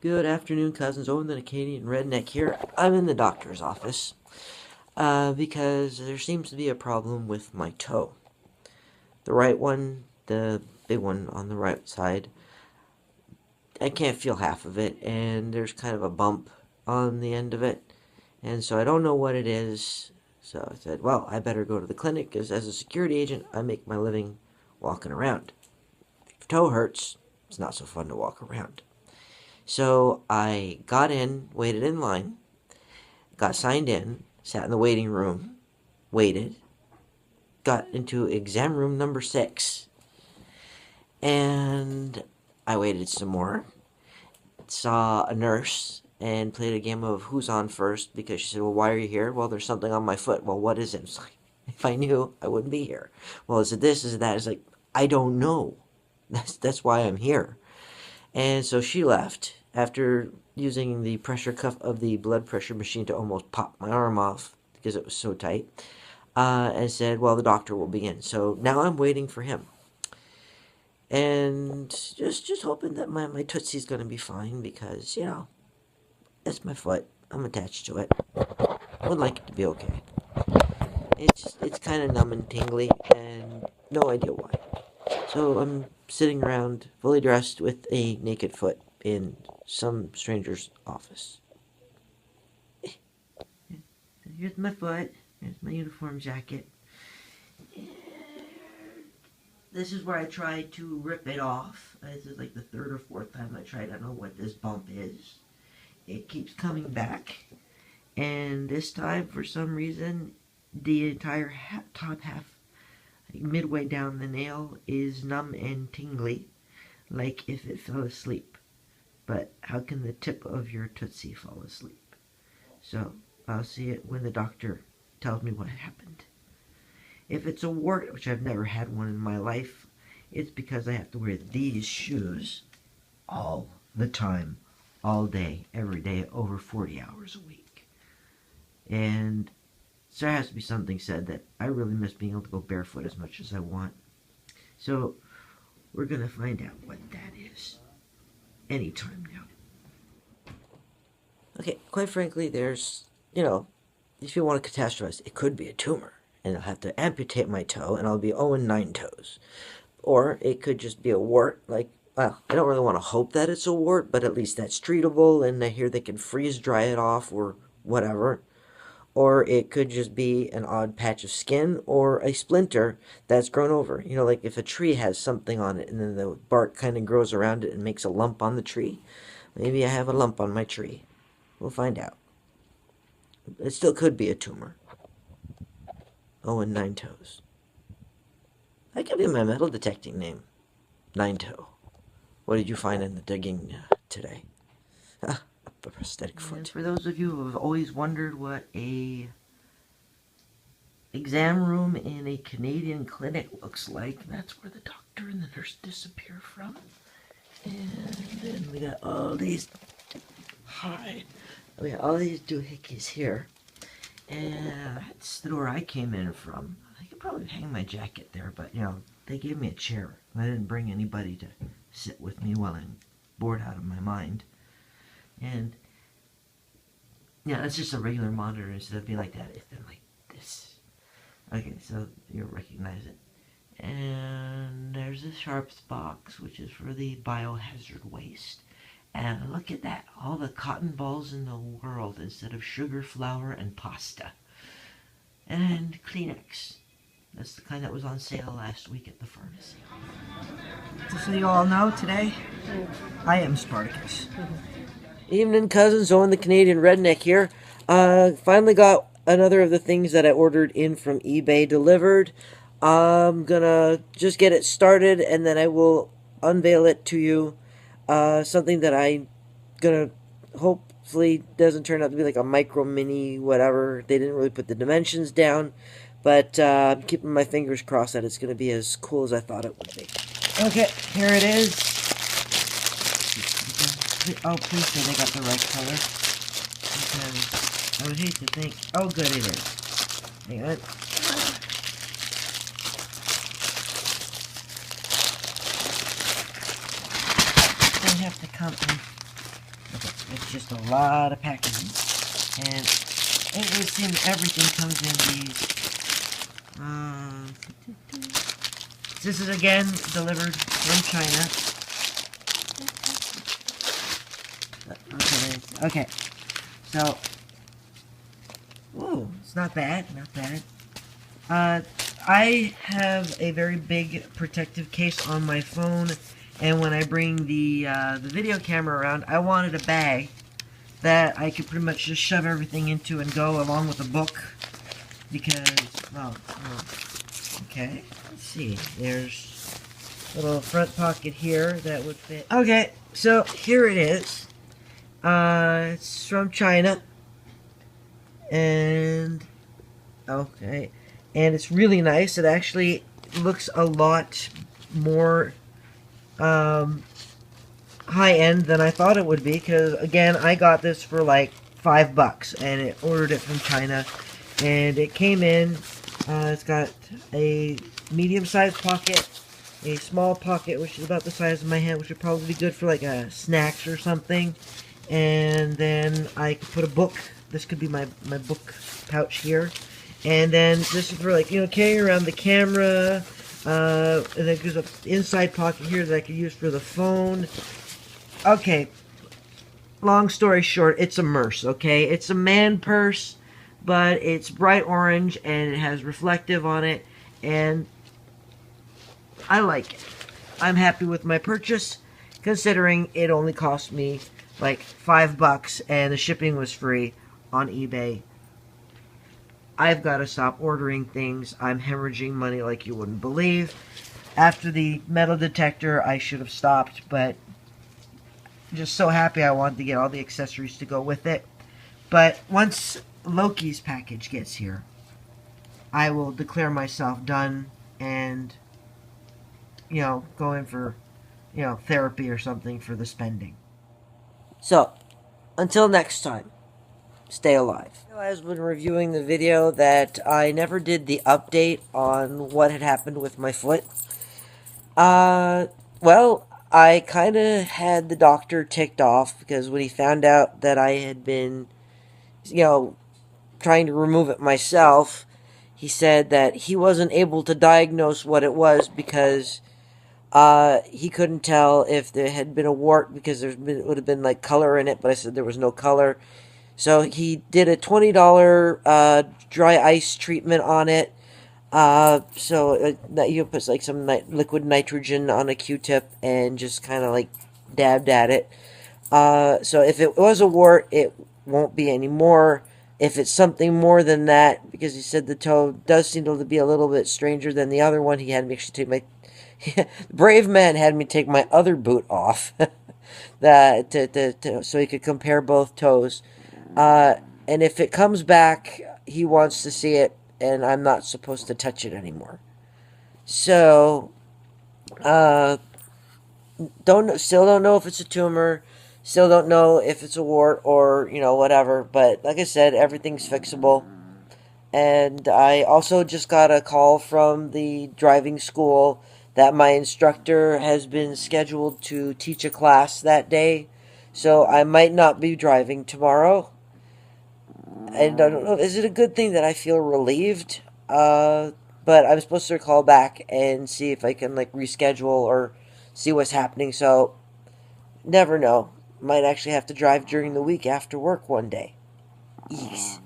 Good afternoon, cousins. Owen, the Canadian redneck here. I'm in the doctor's office because there seems to be a problem with my toe. The right one, the big one on the right side, I can't feel half of it, and there's kind of a bump on the end of it, and so I don't know what it is. So I said, well, I better go to the clinic because as a security agent, I make my living walking around. If your toe hurts, it's not so fun to walk around. So I got in, waited in line, got signed in, sat in the waiting room, waited, got into exam room number 6, and I waited some more, saw a nurse, and played a game of who's on first, because she said, well, why are you here? Well, there's something on my foot. Well, what is it? It's like, if I knew, I wouldn't be here. Well, is it this, is it that? It's like, I don't know. That's why I'm here. And so she left after using the pressure cuff of the blood pressure machine to almost pop my arm off because it was so tight, and said, well, the doctor will be in. So now I'm waiting for him. And just hoping that my Tootsie's going to be fine because, it's my foot. I'm attached to it. I would like it to be okay. It's kind of numb and tingly and no idea why. So I'm sitting around fully dressed with a naked foot in some stranger's office. Here's my foot. Here's my uniform jacket. This is where I tried to rip it off. This is like the third or fourth time I tried. I don't know what this bump is. It keeps coming back. And this time, for some reason, the entire top half, midway down the nail, is numb and tingly, like if it fell asleep. But how can the tip of your Tootsie fall asleep? So I'll see it when the doctor tells me what happened. If it's a wart, which I've never had one in my life, it's because I have to wear these shoes all the time, all day, every day, over 40 hours a week. And so there has to be something said that I really miss being able to go barefoot as much as I want. So we're going to find out what that is anytime now. Okay, quite frankly, there's, if you want to catastrophize, it could be a tumor. And I'll have to amputate my toe, and I'll be Owen 9 toes. Or it could just be a wart, I don't really want to hope that it's a wart, but at least that's treatable, and I hear they can freeze dry it off, or whatever. Or it could just be an odd patch of skin, or a splinter that's grown over. Like if a tree has something on it, and then the bark kind of grows around it and makes a lump on the tree. Maybe I have a lump on my tree. We'll find out. It still could be a tumor. Owen 9 toes. That could be my metal detecting name. 9 toe. What did you find in the digging today? A prosthetic foot. And for those of you who have always wondered what a exam room in a Canadian clinic looks like, that's where the doctor and the nurse disappear from. And then we got all these doohickeys here. And that's the door I came in from. I could probably hang my jacket there, but, they gave me a chair. I didn't bring anybody to sit with me while I'm bored out of my mind. And, that's just a regular monitor. Instead of being like that, it's been like this. Okay, so you'll recognize it. And there's a Sharps box, which is for the biohazard waste. And look at that, all the cotton balls in the world instead of sugar, flour, and pasta. And Kleenex. That's the kind that was on sale last week at the pharmacy. Just so you all know, today, I am Spartacus. Evening, cousins. Owen the Canadian redneck here. Finally got another of the things that I ordered in from eBay delivered. I'm gonna just get it started, and then I will unveil it to you. Something that I'm gonna hopefully doesn't turn out to be like a micro mini whatever. They didn't really put the dimensions down, but I'm keeping my fingers crossed that it's gonna be as cool as I thought it would be. Okay, here it is. Oh, please say they got the right color. Because I would hate to think. Oh, good, it is. Hang on. Have to come in the It's just a lot of packaging. And it would seem everything comes in these. This is again delivered from China. Okay. So, ooh, it's not bad, not bad. I have a very big protective case on my phone, and when I bring the video camera around, I wanted a bag that I could pretty much just shove everything into and go along with a book, because, well, okay, let's see, there's a little front pocket here that would fit. Okay, so here it is. It's from China, and, okay, and it's really nice. It actually looks a lot more high-end than I thought it would be, because again, I got this for like $5 and it ordered it from China, and it came in. It's got a medium-sized pocket, a small pocket which is about the size of my hand, which would probably be good for like snacks or something, and then I could put a book. This could be my book pouch here, and then this is for, like, carrying around the camera. And then there's an inside pocket here that I could use for the phone. Okay, long story short, it's a Merce, okay? It's a man purse, but it's bright orange, and it has reflective on it, and I like it. I'm happy with my purchase, considering it only cost me like $5, and the shipping was free on eBay. I've got to stop ordering things. I'm hemorrhaging money like you wouldn't believe. After the metal detector, I should have stopped, but just so happy I wanted to get all the accessories to go with it. But once Loki's package gets here, I will declare myself done and, go in for, therapy or something for the spending. So, until next time, stay alive. I realized when reviewing the video that I never did the update on what had happened with my foot. Well, I kind of had the doctor ticked off, because when he found out that I had been, trying to remove it myself, he said that he wasn't able to diagnose what it was, because he couldn't tell if there had been a wart, because it would have been like color in it, but I said there was no color. So he did a $20 dry ice treatment on it. So you put like some liquid nitrogen on a Q-tip and just kind of like dabbed at it. So if it was a wart, it won't be anymore. If it's something more than that, because he said the toe does seem to be a little bit stranger than the other one, he had me actually take my brave man had me take my other boot off so he could compare both toes. And if it comes back, he wants to see it, and I'm not supposed to touch it anymore. So, still don't know if it's a tumor, still don't know if it's a wart or, whatever, but like I said, everything's fixable. And I also just got a call from the driving school that my instructor has been scheduled to teach a class that day, so I might not be driving tomorrow. And I don't know, is it a good thing that I feel relieved? But I'm supposed to call back and see if I can, like, reschedule or see what's happening, so never know. Might actually have to drive during the week after work one day. Yes.